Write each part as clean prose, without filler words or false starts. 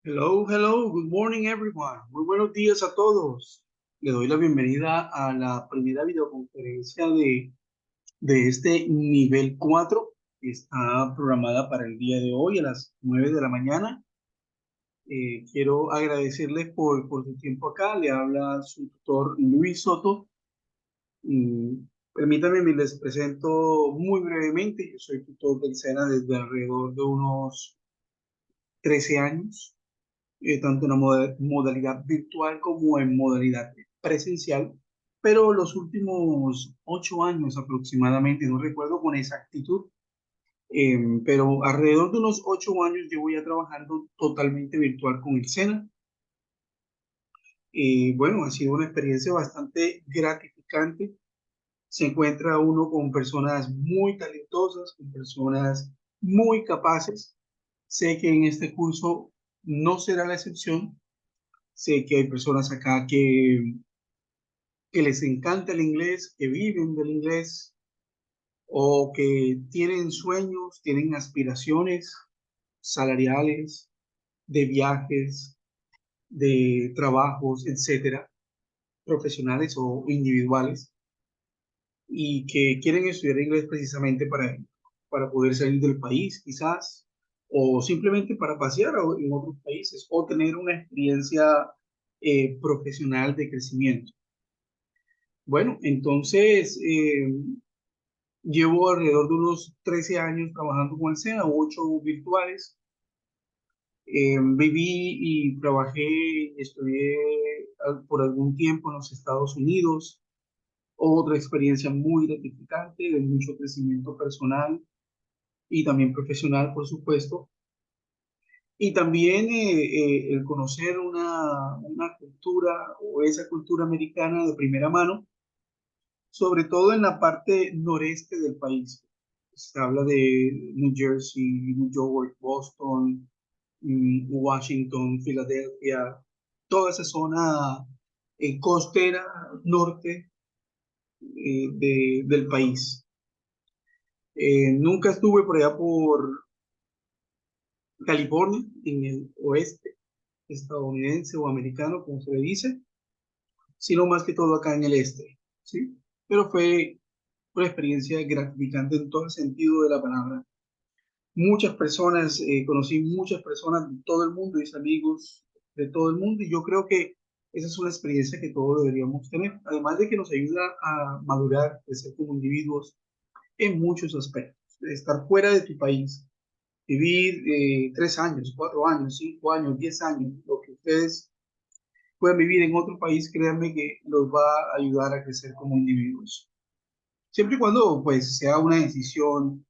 Hello, hello, good morning everyone. Muy buenos días a todos. Le doy la bienvenida a la primera videoconferencia de este nivel 4 que está programada para el día de hoy a las 9 de la mañana. Quiero agradecerles por su tiempo acá. Le habla su tutor Luis Soto. Y permítanme, les presento muy brevemente. Yo soy tutor del SENA desde alrededor de unos 13 años. Tanto en la modalidad virtual como en modalidad presencial, pero los últimos 8 años aproximadamente, no recuerdo con exactitud, pero alrededor de unos 8 años llevo ya trabajando totalmente virtual con el SENA. Bueno, ha sido una experiencia bastante gratificante. Se encuentra uno con personas muy talentosas, con personas muy capaces. Sé que en este curso no será la excepción. Sé que hay personas acá que les encanta el inglés, que viven del inglés o que tienen sueños, tienen aspiraciones salariales, de viajes, de trabajos, etcétera, profesionales o individuales, y que quieren estudiar inglés precisamente para poder salir del país, quizás, o simplemente para pasear en otros países o tener una experiencia profesional de crecimiento. Bueno, entonces llevo alrededor de unos 13 años trabajando con el SENA, 8 virtuales. Viví y trabajé, estudié por algún tiempo en los Estados Unidos. Otra experiencia muy gratificante, de mucho crecimiento personal y también profesional, por supuesto. Y también el conocer una cultura o esa cultura americana de primera mano, sobre todo en la parte noreste del país. Se habla de New Jersey, New York, Boston, Washington, Filadelfia, toda esa zona costera norte del país. Nunca estuve por allá por California, en el oeste estadounidense o americano, como se le dice, sino más que todo acá en el este, ¿sí? Pero fue una experiencia gratificante en todo el sentido de la palabra. Muchas personas, conocí muchas personas de todo el mundo, mis amigos de todo el mundo, y yo creo que esa es una experiencia que todos deberíamos tener, además de que nos ayuda a madurar, crecer como individuos en muchos aspectos. Estar fuera de tu país, vivir 3 años, 4 años, 5 años, 10 años, lo que ustedes puedan vivir en otro país, créanme que los va a ayudar a crecer como individuos. Siempre y cuando pues sea una decisión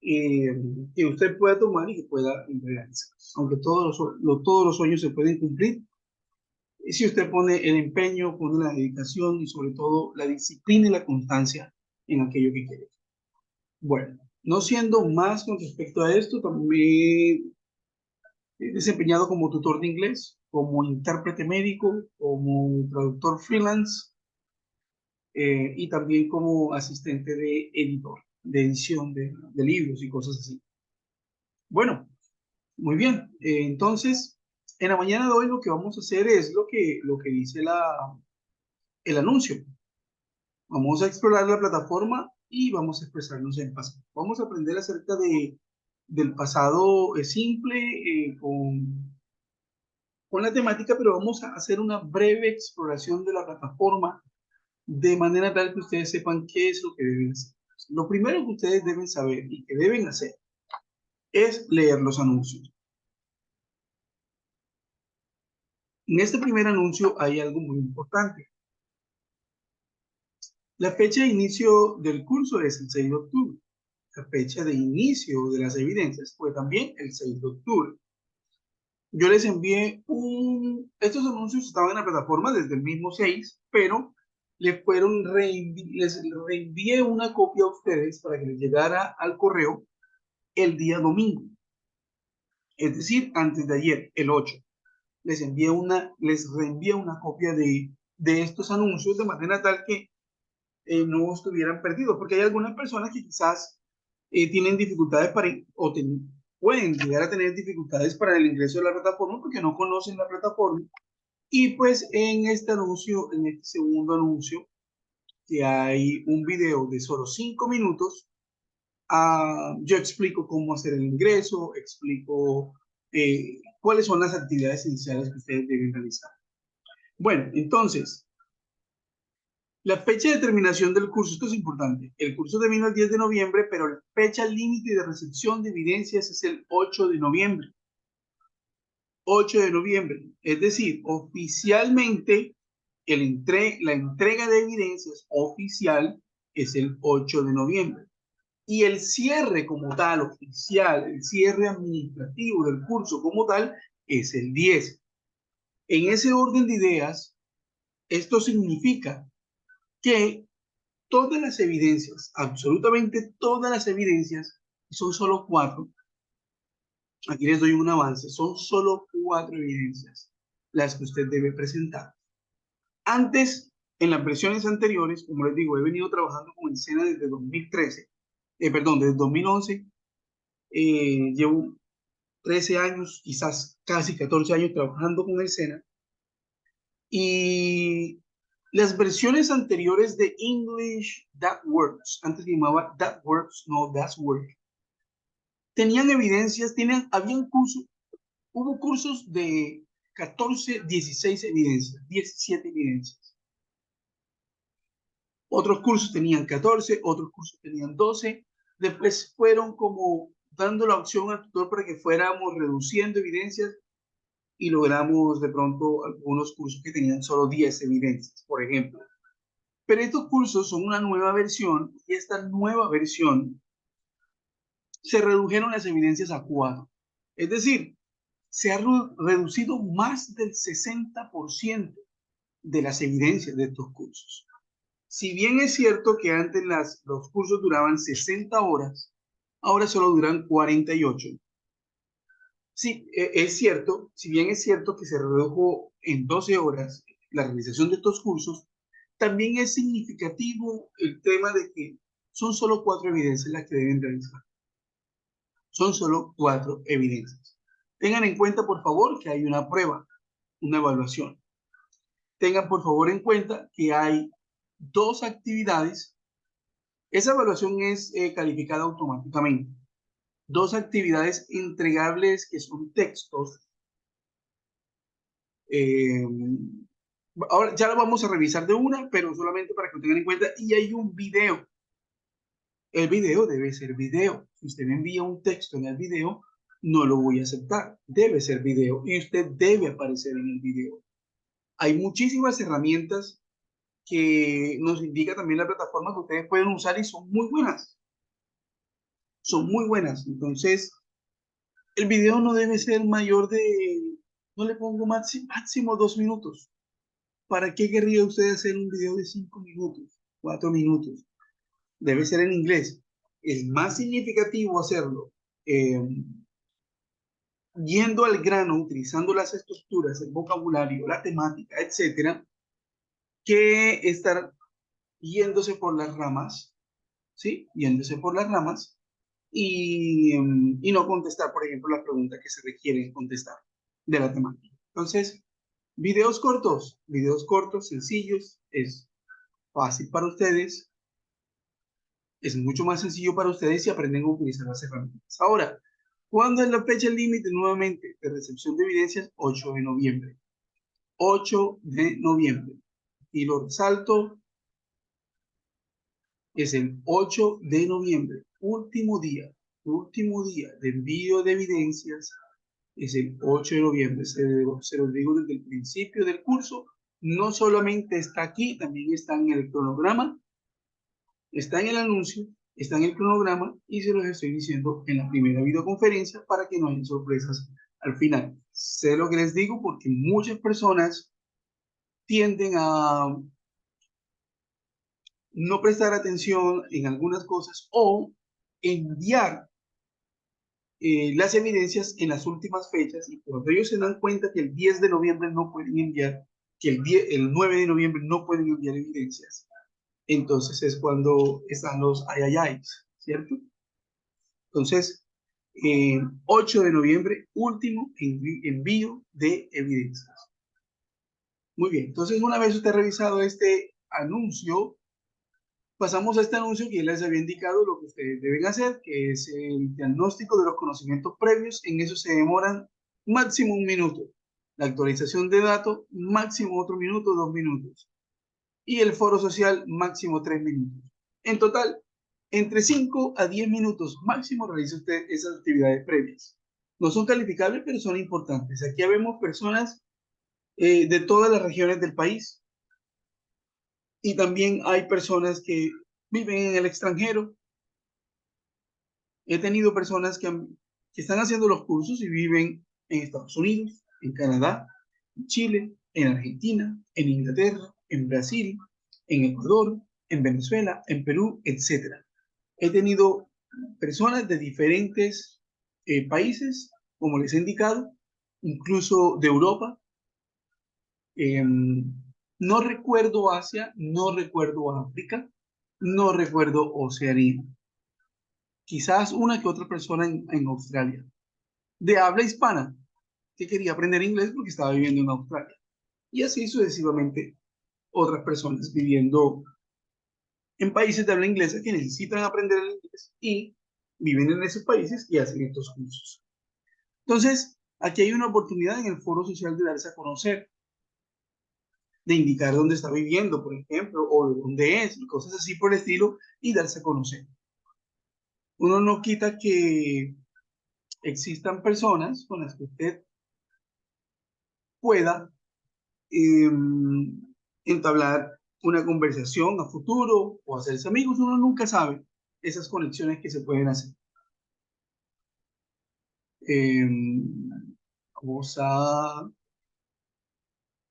eh, que usted pueda tomar y que pueda realizar. Aunque todos los sueños se pueden cumplir, si usted pone el empeño, pone la dedicación y sobre todo la disciplina y la constancia en aquello que quiere. Bueno, no siendo más con respecto a esto, también he desempeñado como tutor de inglés, como intérprete médico, como traductor freelance y también como asistente de editor, de edición de libros y cosas así. Bueno, muy bien. Entonces, en la mañana de hoy lo que vamos a hacer es lo que dice el anuncio. Vamos a explorar la plataforma y vamos a expresarnos en pasado. Vamos a aprender acerca del pasado simple con la temática, pero vamos a hacer una breve exploración de la plataforma de manera tal que ustedes sepan qué es lo que deben hacer. Lo primero que ustedes deben saber y que deben hacer es leer los anuncios. En este primer anuncio hay algo muy importante. La fecha de inicio del curso es el 6 de octubre. La fecha de inicio de las evidencias fue también el 6 de octubre. Yo les envié estos anuncios estaban en la plataforma desde el mismo 6, pero les reenvié una copia a ustedes para que les llegara al correo el día domingo, es decir, antes de ayer, el 8. Les reenvié una copia de estos anuncios de manera tal que no estuvieran perdidos, porque hay algunas personas que quizás tienen dificultades para pueden llegar a tener dificultades para el ingreso de la plataforma porque no conocen la plataforma. Y pues en este anuncio, en este segundo anuncio, que hay un video de solo 5 minutos, yo explico cómo hacer el ingreso, explico cuáles son las actividades iniciales que ustedes deben realizar. Bueno, entonces, la fecha de terminación del curso, esto es importante. El curso termina el 10 de noviembre, pero la fecha límite de recepción de evidencias es el 8 de noviembre. 8 de noviembre. Es decir, oficialmente la entrega de evidencias oficial es el 8 de noviembre. Y el cierre como tal, oficial, el cierre administrativo del curso como tal, es el 10. En ese orden de ideas, esto significa que todas las evidencias, absolutamente todas las evidencias, son solo 4. Aquí les doy un avance, son solo 4 evidencias las que usted debe presentar. Antes, en las versiones anteriores, como les digo, he venido trabajando con el SENA desde 2013, perdón, desde 2011, llevo 13 años, quizás casi 14 años trabajando con el SENA, y las versiones anteriores de English That Works, antes se llamaba That Works, no That's Work, tenían evidencias, habían cursos, hubo cursos de 14, 16 evidencias, 17 evidencias. Otros cursos tenían 14, otros cursos tenían 12. Después fueron como dando la opción al tutor para que fuéramos reduciendo evidencias y logramos de pronto algunos cursos que tenían solo 10 evidencias, por ejemplo. Pero estos cursos son una nueva versión y esta nueva versión se redujeron las evidencias a 4. Es decir, se ha reducido más del 60% de las evidencias de estos cursos. Si bien es cierto que antes los cursos duraban 60 horas, ahora solo duran 48. Sí, es cierto, si bien es cierto que se redujo en 12 horas la realización de estos cursos, también es significativo el tema de que son solo 4 evidencias las que deben realizar. Son solo 4 evidencias. Tengan en cuenta, por favor, que hay una prueba, una evaluación. Tengan, por favor, en cuenta que hay 2 actividades. Esa evaluación es calificada automáticamente. 2 actividades entregables que son textos. Ahora ya lo vamos a revisar de una, pero solamente para que lo tengan en cuenta. Y hay un video. El video debe ser video. Si usted me envía un texto en el video, no lo voy a aceptar. Debe ser video y usted debe aparecer en el video. Hay muchísimas herramientas que nos indica también la plataforma que ustedes pueden usar y son muy buenas. Son muy buenas. Entonces, el video no debe ser mayor de, no le pongo máximo 2 minutos. ¿Para qué querría usted hacer un video de 5 minutos, 4 minutos? Debe ser en inglés. Es más significativo hacerlo yendo al grano, utilizando las estructuras, el vocabulario, la temática, etcétera, que estar yéndose por las ramas, ¿sí? Yéndose por las ramas y no contestar, por ejemplo, las preguntas que se requieren contestar de la temática. Entonces, videos cortos, sencillos, es fácil para ustedes, es mucho más sencillo para ustedes si aprenden a utilizar las herramientas. Ahora, ¿cuándo es la fecha límite nuevamente de recepción de evidencias? 8 de noviembre. 8 de noviembre. Y lo resalto, es el 8 de noviembre, último día de envío de evidencias, es el 8 de noviembre. Se los digo desde el principio del curso, no solamente está aquí, también está en el cronograma, está en el anuncio, está en el cronograma y se los estoy diciendo en la primera videoconferencia para que no haya sorpresas al final. Sé lo que les digo porque muchas personas tienden a no prestar atención en algunas cosas o enviar las evidencias en las últimas fechas y cuando ellos se dan cuenta que el 10 de noviembre no pueden enviar, que el 9 de noviembre no pueden enviar evidencias, entonces es cuando están los ayayays, ¿cierto? Entonces, 8 de noviembre, último envío de evidencias. Muy bien, entonces una vez usted ha revisado este anuncio, pasamos a este anuncio que ya les había indicado lo que ustedes deben hacer, que es el diagnóstico de los conocimientos previos. En eso se demoran máximo 1 minuto. La actualización de datos, máximo otro minuto, 2 minutos. Y el foro social, máximo 3 minutos. En total, entre 5 a 10 minutos máximo realiza usted esas actividades previas. No son calificables, pero son importantes. Aquí vemos personas de todas las regiones del país, y también hay personas que viven en el extranjero. He tenido personas que están haciendo los cursos y viven en Estados Unidos, en Canadá, en Chile, en Argentina, en Inglaterra, en Brasil, en Ecuador, en Venezuela, en Perú, etc. He tenido personas de diferentes países, como les he indicado, incluso de Europa. No recuerdo Asia, no recuerdo África, no recuerdo Oceanía. Quizás una que otra persona en Australia. De habla hispana, que quería aprender inglés porque estaba viviendo en Australia. Y así sucesivamente otras personas viviendo en países de habla inglesa que necesitan aprender el inglés y viven en esos países y hacen estos cursos. Entonces, aquí hay una oportunidad en el foro social de darse a conocer, de indicar dónde está viviendo, por ejemplo, o de dónde es, y cosas así por el estilo, y darse a conocer. Uno no quita que existan personas con las que usted pueda eh, entablar una conversación a futuro o hacerse amigos. Uno nunca sabe esas conexiones que se pueden hacer. Eh, Vamos a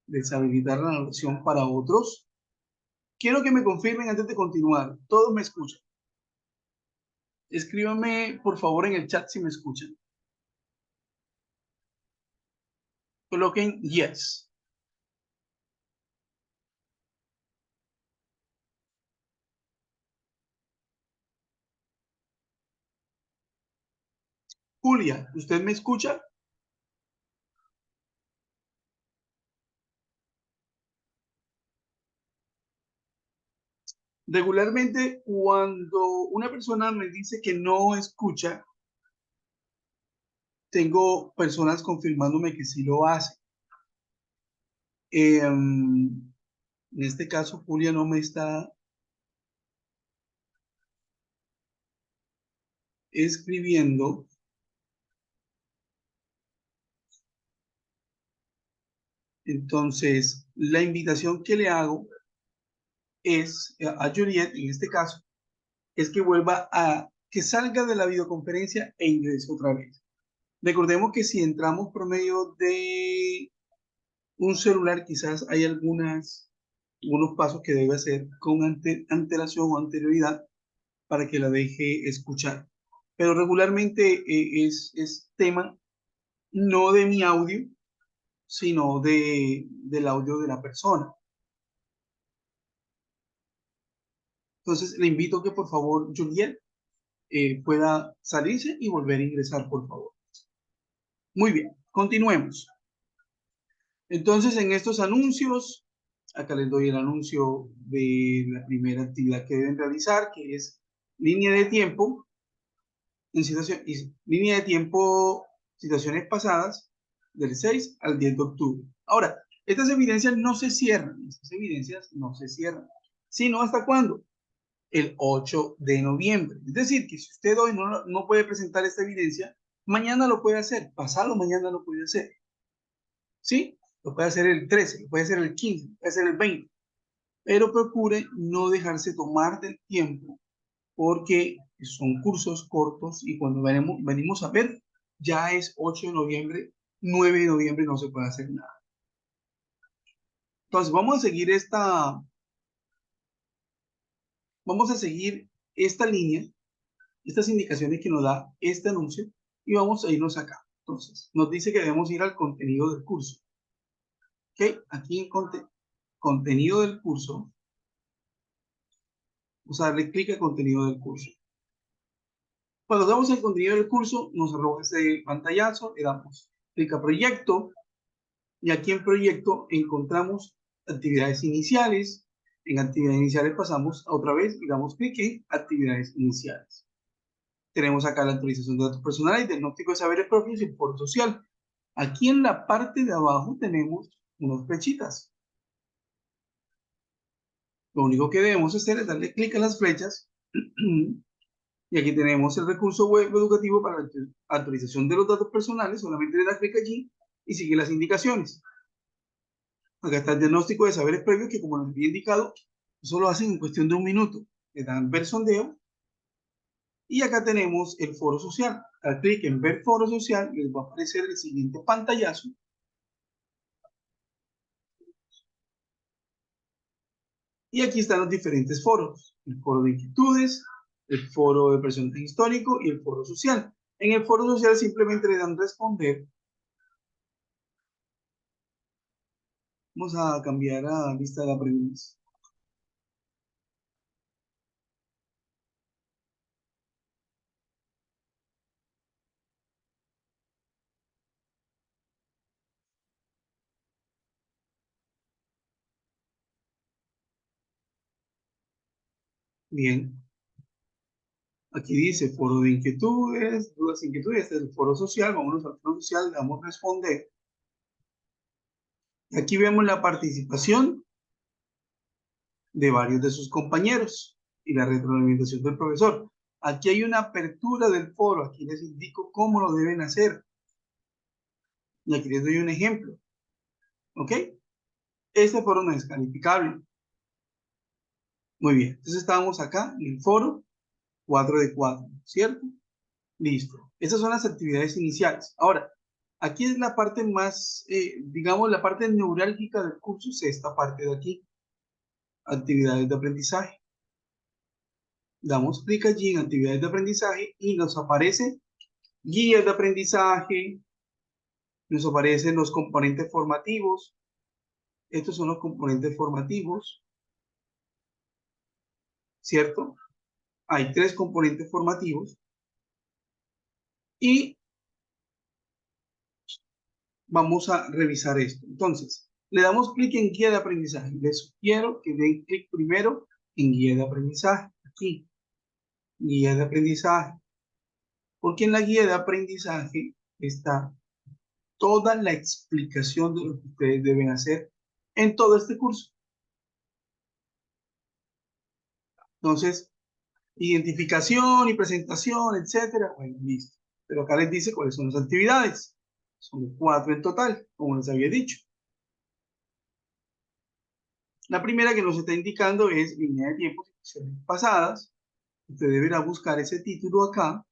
deshabilitar la anotación para otros. Quiero que me confirmen antes de continuar. Todos me escuchan. Escríbanme, por favor, en el chat si me escuchan. Coloquen yes. Julia, ¿usted me escucha? Regularmente, cuando una persona me dice que no escucha, tengo personas confirmándome que sí lo hace. En este caso, Julia no me está escribiendo. Entonces, la invitación que le hago es a Juliet, en este caso, es que vuelva que salga de la videoconferencia e ingrese otra vez. Recordemos que si entramos por medio de un celular, quizás hay algunos pasos que debe hacer con antelación o anterioridad para que la deje escuchar. Pero regularmente es tema no de mi audio, sino del audio de la persona. Entonces, le invito a que por favor, Juliet, pueda salirse y volver a ingresar, por favor. Muy bien, continuemos. Entonces, en estos anuncios, acá les doy el anuncio de la primera actividad que deben realizar, que es línea de tiempo, línea de tiempo, situaciones pasadas, del 6 al 10 de octubre. Ahora, estas evidencias no se cierran, sino ¿hasta cuándo? El 8 de noviembre. Es decir, que si usted hoy no puede presentar esta evidencia, mañana lo puede hacer, pasado mañana lo puede hacer. ¿Sí? Lo puede hacer el 13, lo puede hacer el 15, lo puede hacer el 20. Pero procure no dejarse tomar del tiempo, porque son cursos cortos y cuando venimos a ver, ya es 8 de noviembre, 9 de noviembre no se puede hacer nada. Entonces, vamos a seguir esta línea, estas indicaciones que nos da este anuncio, y vamos a irnos acá. Entonces, nos dice que debemos ir al contenido del curso. ¿Ok? Aquí en contenido del curso, vamos a darle clic al contenido del curso. Cuando damos el contenido del curso, nos arroja este pantallazo, le damos clic a proyecto, y aquí en proyecto encontramos actividades iniciales. En actividades iniciales pasamos a otra vez y damos clic en actividades iniciales. Tenemos acá la actualización de datos personales, diagnóstico de saberes propios y el foro social. Aquí en la parte de abajo tenemos unas flechitas. Lo único que debemos hacer es darle clic a las flechas y aquí tenemos el recurso web educativo para la actualización de los datos personales. Solamente le da clic allí y sigue las indicaciones. Acá está el diagnóstico de saberes previos que, como les había indicado, eso lo hacen en cuestión de un minuto. Le dan ver sondeo y acá tenemos el foro social. Al clic en ver foro social les va a aparecer el siguiente pantallazo. Y aquí están los diferentes foros. El foro de inquietudes, el foro de personaje histórico y el foro social. En el foro social simplemente le dan responder. Vamos a cambiar a lista de preguntas. Bien. Aquí dice foro de inquietudes, dudas, inquietudes. Este es el foro social. Vámonos al foro social, le damos responder. Y aquí vemos la participación de varios de sus compañeros y la retroalimentación del profesor. Aquí hay una apertura del foro. Aquí les indico cómo lo deben hacer. Y aquí les doy un ejemplo. ¿Ok? Este foro no es calificable. Muy bien. Entonces estábamos acá en el foro 4 de 4, ¿cierto? Listo. Esas son las actividades iniciales. Ahora, aquí es la parte más, digamos, la parte neurálgica del curso, es esta parte de aquí. Actividades de aprendizaje. Damos clic allí en actividades de aprendizaje y nos aparece guías de aprendizaje, nos aparecen los componentes formativos. Estos son los componentes formativos, ¿cierto? Hay 3 componentes formativos y vamos a revisar esto. Entonces, le damos clic en guía de aprendizaje. Les sugiero que den clic primero en guía de aprendizaje. Aquí, guía de aprendizaje. Porque en la guía de aprendizaje está toda la explicación de lo que ustedes deben hacer en todo este curso. Entonces, identificación y presentación, etcétera. Bueno, listo. Pero acá les dice cuáles son las actividades. Son 4 en total, como les había dicho. La primera que nos está indicando es línea de tiempo, situaciones pasadas. Usted deberá buscar ese título acá.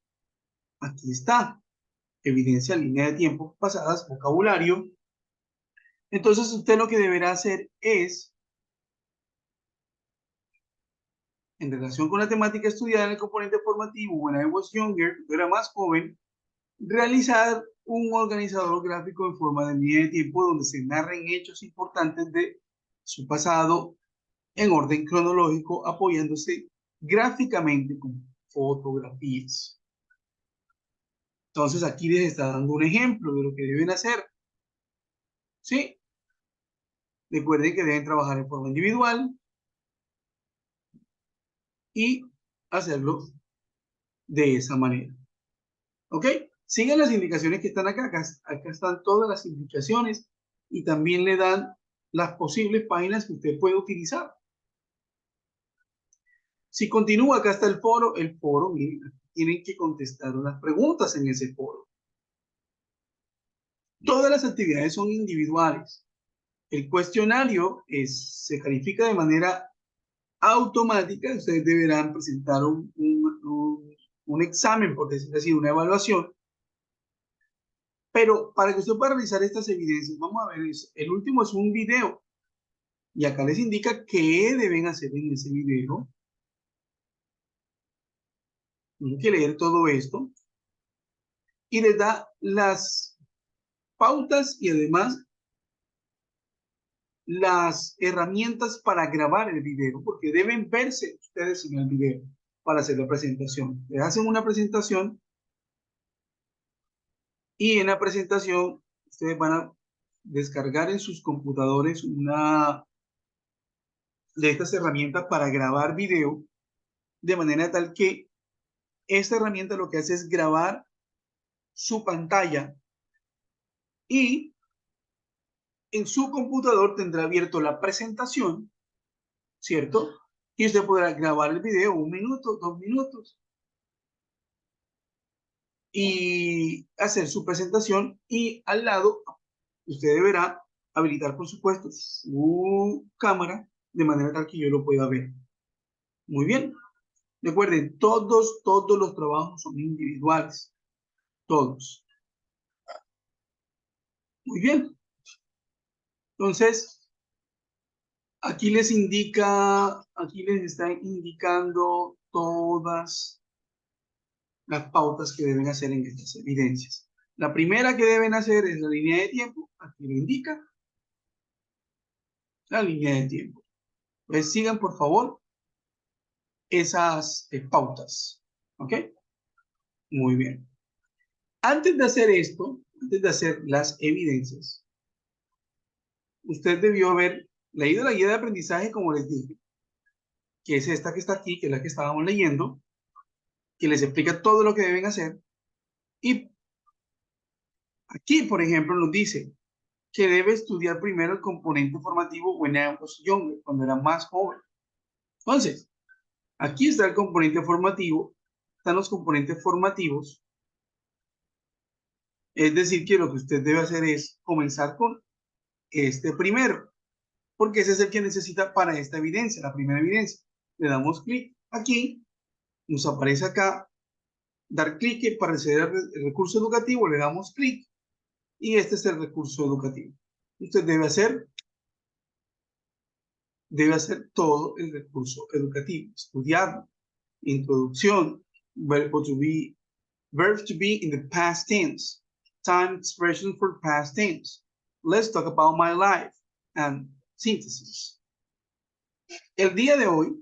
Aquí está. Evidencia línea de tiempo pasadas, vocabulario. Entonces usted lo que deberá hacer es, en relación con la temática estudiada en el componente formativo, when I was younger, cuando era más joven, realizar un organizador gráfico en forma de línea de tiempo donde se narren hechos importantes de su pasado en orden cronológico, apoyándose gráficamente con fotografías. Entonces aquí les está dando un ejemplo de lo que deben hacer. ¿Sí? Recuerden que deben trabajar en forma individual y hacerlo de esa manera. ¿Ok? Sigan las indicaciones que están acá. Acá están todas las indicaciones y también le dan las posibles páginas que usted puede utilizar. Si continúa, acá está el foro, miren, tienen que contestar unas preguntas en ese foro. Todas las actividades son individuales. El cuestionario se califica de manera automática. Ustedes deberán presentar un examen, por decirlo así, una evaluación. Pero para que usted pueda realizar estas evidencias, vamos a ver, el último es un video. Y acá les indica qué deben hacer en ese video. Tienen que leer todo esto. Y les da las pautas y además las herramientas para grabar el video, porque deben verse ustedes en el video. para hacer la presentación. Les hacen una presentación y en la presentación ustedes van a descargar en sus computadores una de estas herramientas para grabar video, de manera tal que esta herramienta lo que hace es grabar su pantalla y en su computador tendrá abierto la presentación, ¿cierto? Y usted podrá grabar el video 1 minuto, 2 minutos y hacer su presentación, y al lado usted deberá habilitar, por supuesto, su cámara de manera tal que yo lo pueda ver. Muy bien. Recuerden, todos los trabajos son individuales. Todos. Muy bien. Entonces, aquí les está indicando todas las pautas que deben hacer en estas evidencias. La primera que deben hacer es la línea de tiempo. Aquí lo indica la línea de tiempo. Pues sigan, por favor, esas pautas. ¿Ok? Muy bien. Antes de hacer esto, antes de hacer las evidencias, usted debió haber leído la guía de aprendizaje, como les dije, que es esta que está aquí, que es la que estábamos leyendo, que les explica todo lo que deben hacer. Y aquí, por ejemplo, nos dice que debe estudiar primero el componente formativo when I was younger, cuando era más joven. Entonces, aquí está el componente formativo, están los componentes formativos, es decir, que lo que usted debe hacer es comenzar con este primero, porque ese es el que necesita para esta evidencia, la primera evidencia. Le damos clic aquí, nos aparece acá, dar clic para acceder al recurso educativo, le damos clic y este es el recurso educativo. Usted debe hacer todo el recurso educativo, estudiarlo, introducción, verb to be in the past tense, time expression for past tense, let's talk about my life, and synthesis. El día de hoy,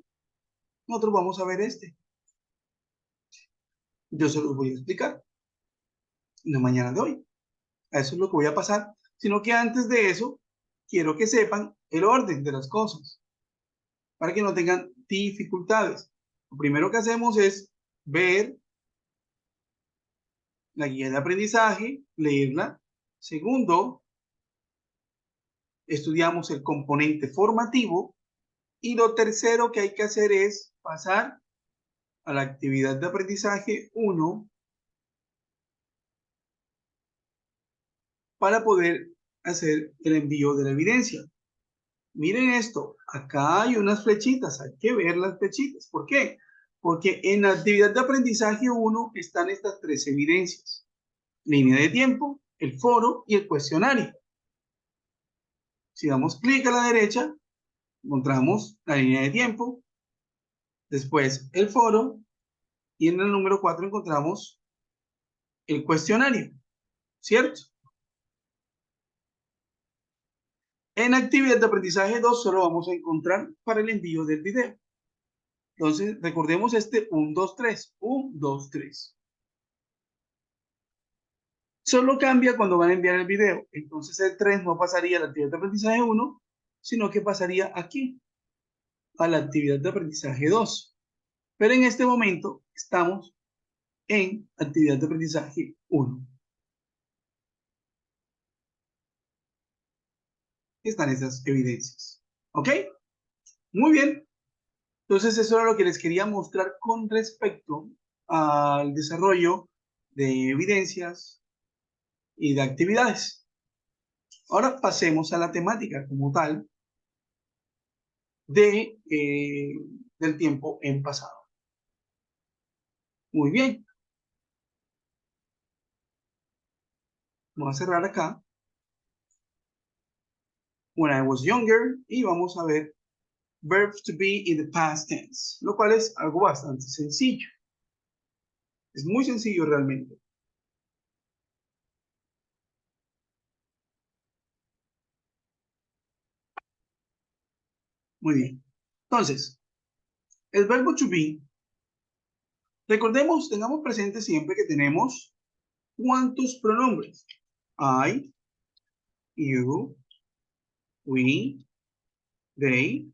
nosotros vamos a ver este. Yo se los voy a explicar en la mañana de hoy. A eso es lo que voy a pasar. Sino que antes de eso, quiero que sepan el orden de las cosas para que no tengan dificultades. Lo primero que hacemos es ver la guía de aprendizaje, leerla. Segundo, estudiamos el componente formativo. Y lo tercero que hay que hacer es pasar a la actividad de aprendizaje 1 para poder hacer el envío de la evidencia. Miren esto, acá hay unas flechitas, hay que ver las flechitas. ¿Por qué? Porque en la actividad de aprendizaje 1 están estas 3 evidencias: línea de tiempo, el foro y el cuestionario. Si damos clic a la derecha, encontramos la línea de tiempo, después el foro, y en el número 4 encontramos el cuestionario, ¿cierto? En actividad de aprendizaje 2 solo vamos a encontrar para el envío del video. Entonces, recordemos este 1, 2, 3. 1, 2, 3. Solo cambia cuando van a enviar el video. Entonces, el 3 no pasaría a la actividad de aprendizaje 1, sino que pasaría aquí, a la actividad de aprendizaje 2. Pero en este momento estamos en actividad de aprendizaje 1. Están esas evidencias. ¿Ok? Muy bien. Entonces, eso era lo que les quería mostrar con respecto al desarrollo de evidencias y de actividades. Ahora pasemos a la temática como tal del tiempo en pasado. Muy bien. Vamos a cerrar acá. When I was younger. Y vamos a ver verbs to be in the past tense. Lo cual es algo bastante sencillo. Es muy sencillo realmente. Muy bien. Entonces, el verbo to be Recordemos, tengamos presente siempre que tenemos ¿cuántos pronombres? I, you, we, they,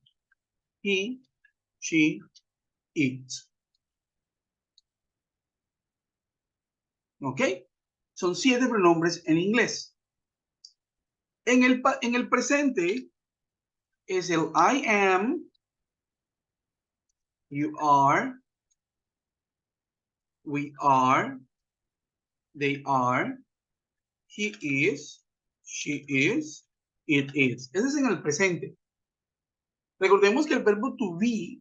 he, she, it. ¿Ok? Son 7 pronombres en inglés. En el presente es el I am, you are, we are, they are, he is, she is, it is. Ese es en el presente. Recordemos que el verbo to be,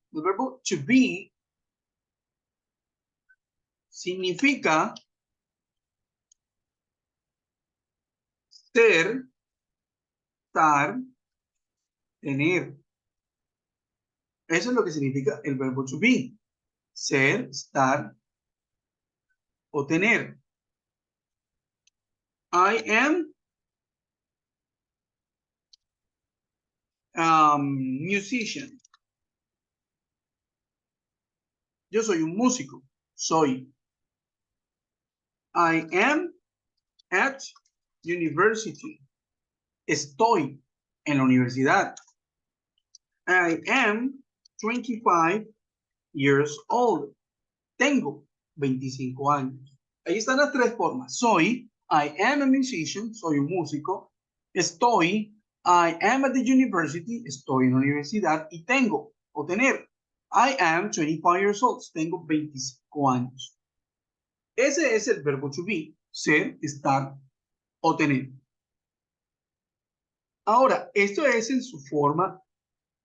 significa ser, estar, tener. Eso es lo que significa el verbo to be. Ser, estar o tener. I am musician. Yo soy un músico. Soy. I am at university. Estoy en la universidad. I am 25 years old. Tengo 25 años. Ahí están las 3 formas. Soy, I am a musician, soy un músico. Estoy, I am at the university, estoy en la universidad. Y tengo, o tener, I am 25 years old, tengo 25 años. Ese es el verbo to be, ser, estar o tener. Ahora, esto es en su forma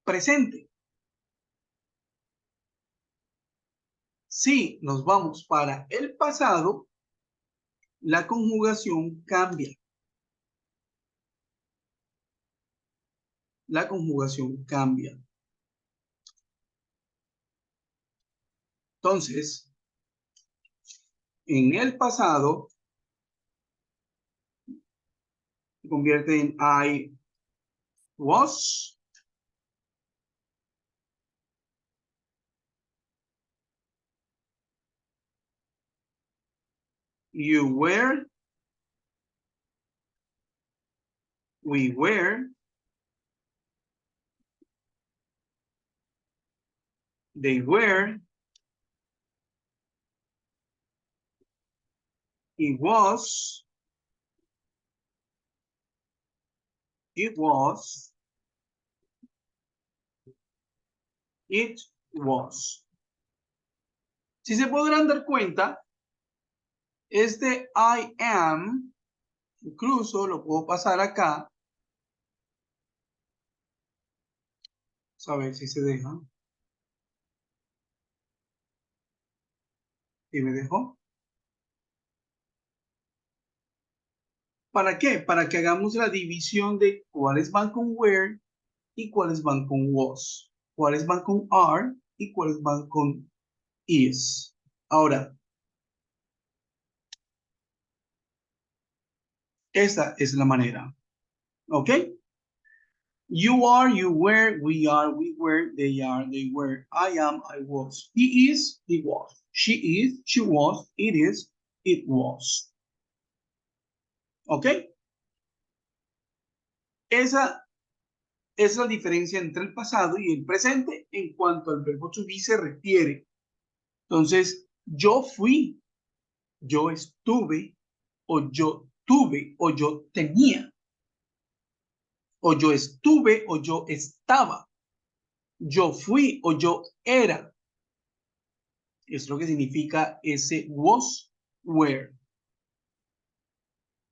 presente. Si nos vamos para el pasado, la conjugación cambia. La conjugación cambia. Entonces, en el pasado, se convierte en I was, you were, we were, they were, it was, it was, it was. Si se podrán dar cuenta, este I am, incluso lo puedo pasar acá. Vamos a ver si se deja. ¿Y me dejó? ¿Para qué? Para que hagamos la división de cuáles van con where y cuáles van con was. Cuáles van con are y cuáles van con is. Ahora, esta es la manera. ¿Ok? You are, you were, we are, we were, they are, they were, I am, I was. He is, he was. She is, she was, it is, it was. ¿Ok? Esa es la diferencia entre el pasado y el presente en cuanto al verbo to be se refiere. Entonces, yo fui, yo estuve, o yo tuve, o yo tenía, o yo estuve, o yo estaba, yo fui, o yo era. Es lo que significa ese was, were.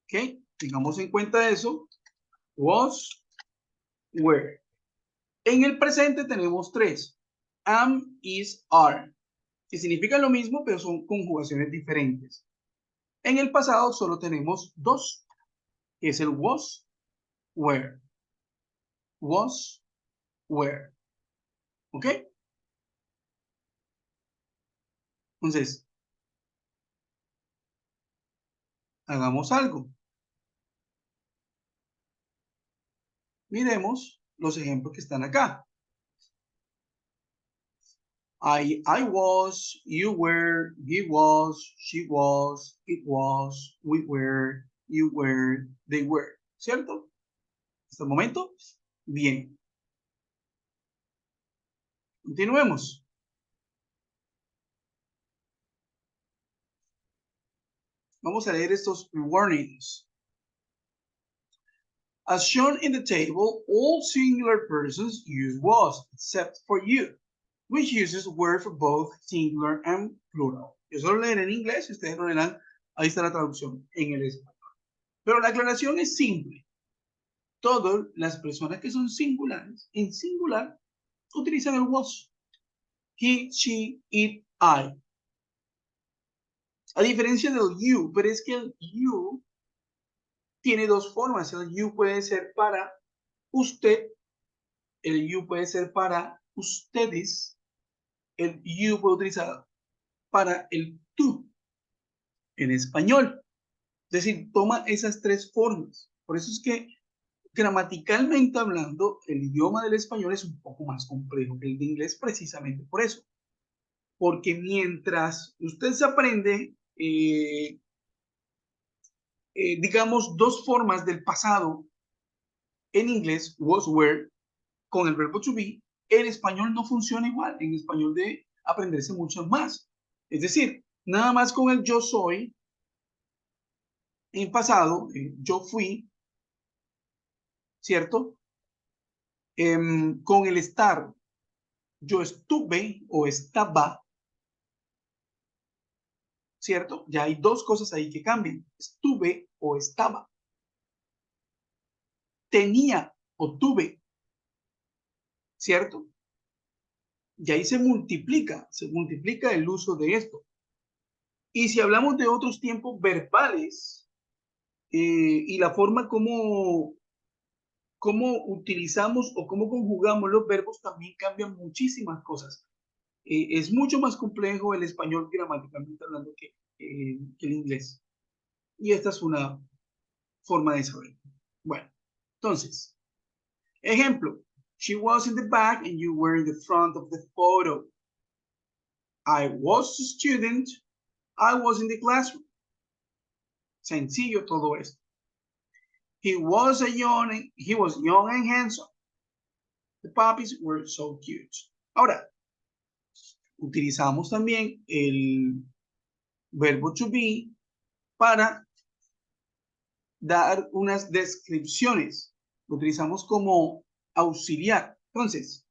¿Ok? Tengamos en cuenta eso. Was, were. En el presente tenemos 3. Am, is, are. Que significan lo mismo, pero son conjugaciones diferentes. En el pasado solo tenemos 2. Que es el was, were. Was, were. ¿Ok? Entonces, hagamos algo. Miremos los ejemplos que están acá. I was, you were, he was, she was, it was, we were, you were, they were. ¿Cierto? Hasta el momento, bien. Continuemos. Vamos a leer estos warnings. As shown in the table, all singular persons use was, except for you, which uses were for both singular and plural. Yo solo leeré en inglés y ustedes lo leerán. Ahí está la traducción en el español. Pero la aclaración es simple. Todas las personas que son singulares, en singular, utilizan el was. He, she, it, I. A diferencia del you, pero es que el you tiene dos formas. El you puede ser para usted, el you puede ser para ustedes, el you puede utilizar para el tú en español. Es decir, toma esas tres formas. Por eso es que gramaticalmente hablando, el idioma del español es un poco más complejo que el de inglés precisamente por eso. Porque mientras usted se aprende, digamos, dos formas del pasado en inglés, was, were, con el verbo to be, en español no funciona igual. En español debe aprenderse mucho más. Es decir, nada más con el yo soy, en pasado, yo fui, ¿cierto? Con el estar, yo estuve o estaba, ¿cierto? Ya hay dos cosas ahí que cambian. Estuve o estaba. Tenía o tuve, ¿cierto? Y ahí se multiplica el uso de esto. Y si hablamos de otros tiempos verbales y la forma como utilizamos o cómo conjugamos los verbos, también cambian muchísimas cosas. Es mucho más complejo el español gramaticalmente hablando que el inglés. Y esta es una forma de saber. Bueno, entonces, ejemplo. She was in the back and you were in the front of the photo. I was a student. I was in the classroom. Sencillo todo esto. He was young and handsome. The puppies were so cute. Ahora, utilizamos también el verbo to be para dar unas descripciones. Lo utilizamos como auxiliar. Entonces,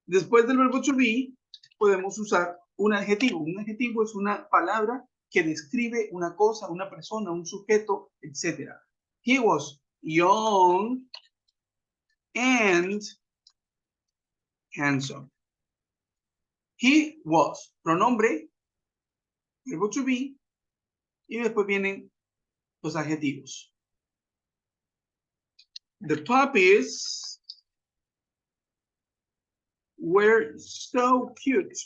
después del verbo to be, podemos usar un adjetivo. Un adjetivo es una palabra que describe una cosa, una persona, un sujeto, etc. He was young and handsome. He was, pronombre, verbo to be, y después vienen los adjetivos. The puppies were so cute.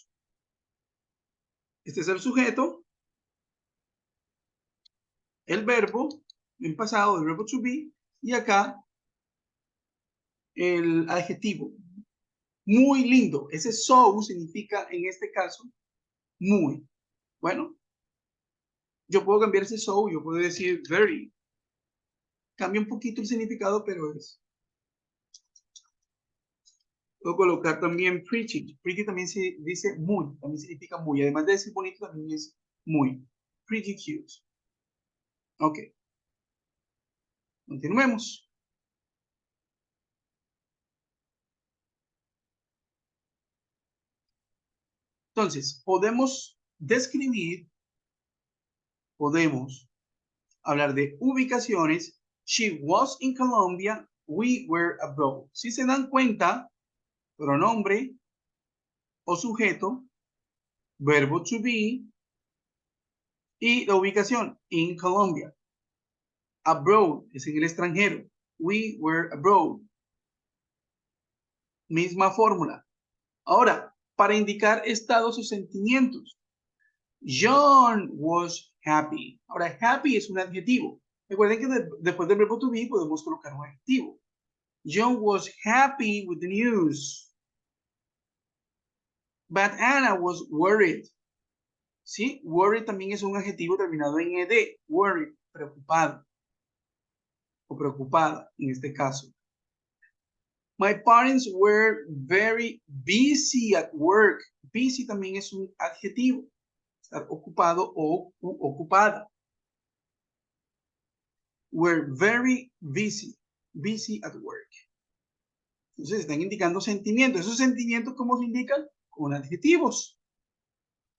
Este es el sujeto, el verbo, en pasado, el verbo to be, y acá el adjetivo. Muy lindo. Ese so significa, en este caso, muy. Bueno, yo puedo cambiar ese so, yo puedo decir very. Cambia un poquito el significado, pero es. Puedo colocar también pretty. Pretty también se dice muy, también significa muy. Además de decir bonito, también es muy. Pretty cute. Ok. Continuemos. Entonces, podemos describir, podemos hablar de ubicaciones. She was in Colombia, we were abroad. Si se dan cuenta, pronombre o sujeto, verbo to be y la ubicación, in Colombia. Abroad es en el extranjero. We were abroad. Misma fórmula. Ahora, para indicar estados o sentimientos. John was happy. Ahora, happy es un adjetivo. Recuerden que después del verbo to be podemos colocar un adjetivo. John was happy with the news. But Anna was worried. ¿Sí? Worried también es un adjetivo terminado en ed. Worried, preocupado o preocupada en este caso. My parents were very busy at work. Busy también es un adjetivo. Estar ocupado o ocupada. Were very busy. Busy at work. Entonces están indicando sentimientos. ¿Esos sentimientos cómo se indican? Con adjetivos.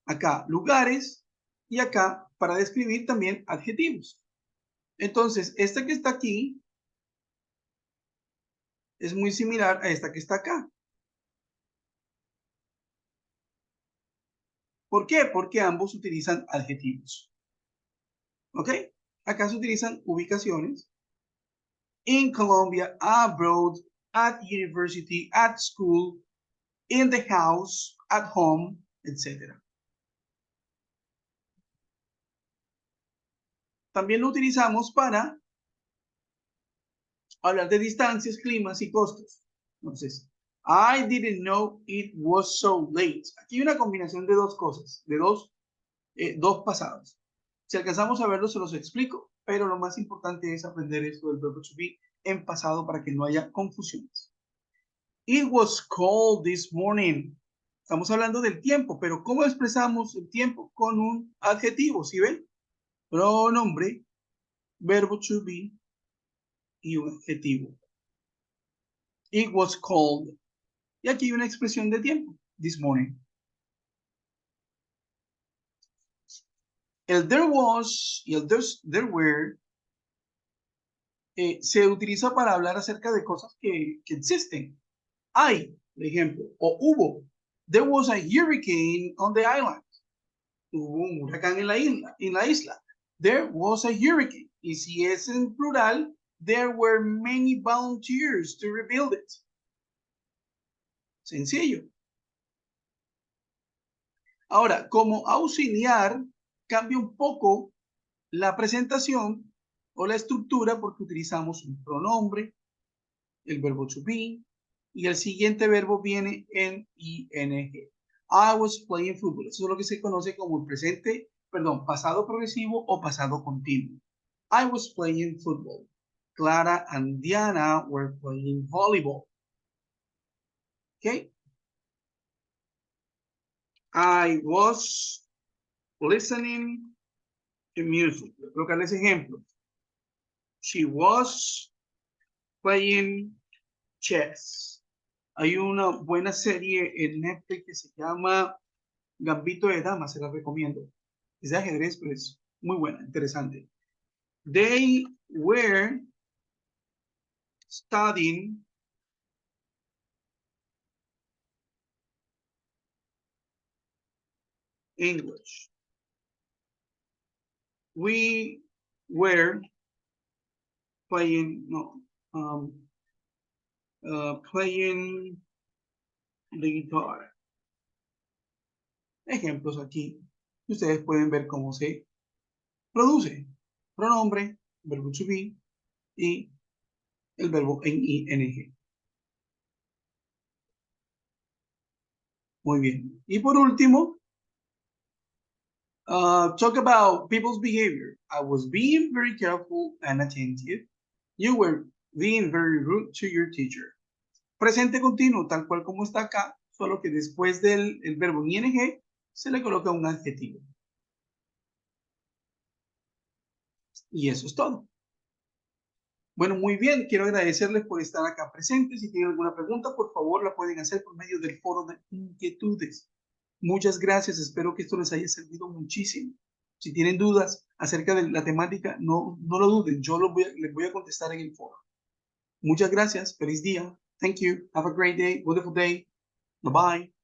Acá lugares y acá para describir también adjetivos. Entonces, esta que está aquí es muy similar a esta que está acá. ¿Por qué? Porque ambos utilizan adjetivos. ¿Ok? Acá se utilizan ubicaciones. In Colombia, abroad, at university, at school, in the house, at home, etc. También lo utilizamos para hablar de distancias, climas y costos. Entonces, I didn't know it was so late. Aquí hay una combinación de dos cosas, de dos pasados. Si alcanzamos a verlo, se los explico, pero lo más importante es aprender esto del verbo to be en pasado para que no haya confusiones. It was cold this morning. Estamos hablando del tiempo, pero ¿cómo expresamos el tiempo? Con un adjetivo, ¿sí ven? Pronombre, verbo to be y un adjetivo. It was cold. Y aquí hay una expresión de tiempo. This morning. El there was y el there were se utiliza para hablar acerca de cosas que existen. Hay, por ejemplo, o hubo. There was a hurricane on the island. Hubo un huracán en la isla. There was a hurricane. Y si es en plural, there were many volunteers to rebuild it. Sencillo. Ahora, como auxiliar, cambia un poco la presentación o la estructura porque utilizamos un pronombre, el verbo to be, y el siguiente verbo viene en ing. I was playing football. Eso es lo que se conoce como el presente, perdón, pasado progresivo o pasado continuo. I was playing football. Clara and Diana were playing volleyball. Okay. I was listening to music. Voy a colocarles ejemplos. She was playing chess. Hay una buena serie en Netflix que se llama Gambito de Dama, se la recomiendo. Es de ajedrez, pero es muy buena, interesante. They were studying English. We were playing, playing the guitar. Ejemplos aquí. Ustedes pueden ver cómo se produce. Pronombre, verbo to be y el verbo en ing. Muy bien. Y por último, talk about people's behavior. I was being very careful and attentive. You were being very rude to your teacher. Presente continuo, tal cual como está acá, solo que después del verbo ing se le coloca un adjetivo. Y eso es todo. Bueno, muy bien. Quiero agradecerles por estar acá presentes. Si tienen alguna pregunta, por favor, la pueden hacer por medio del foro de inquietudes. Muchas gracias. Espero que esto les haya servido muchísimo. Si tienen dudas acerca de la temática, no lo duden. Yo les voy a contestar en el foro. Muchas gracias. Feliz día. Thank you. Have a great day. Wonderful day. Bye-bye.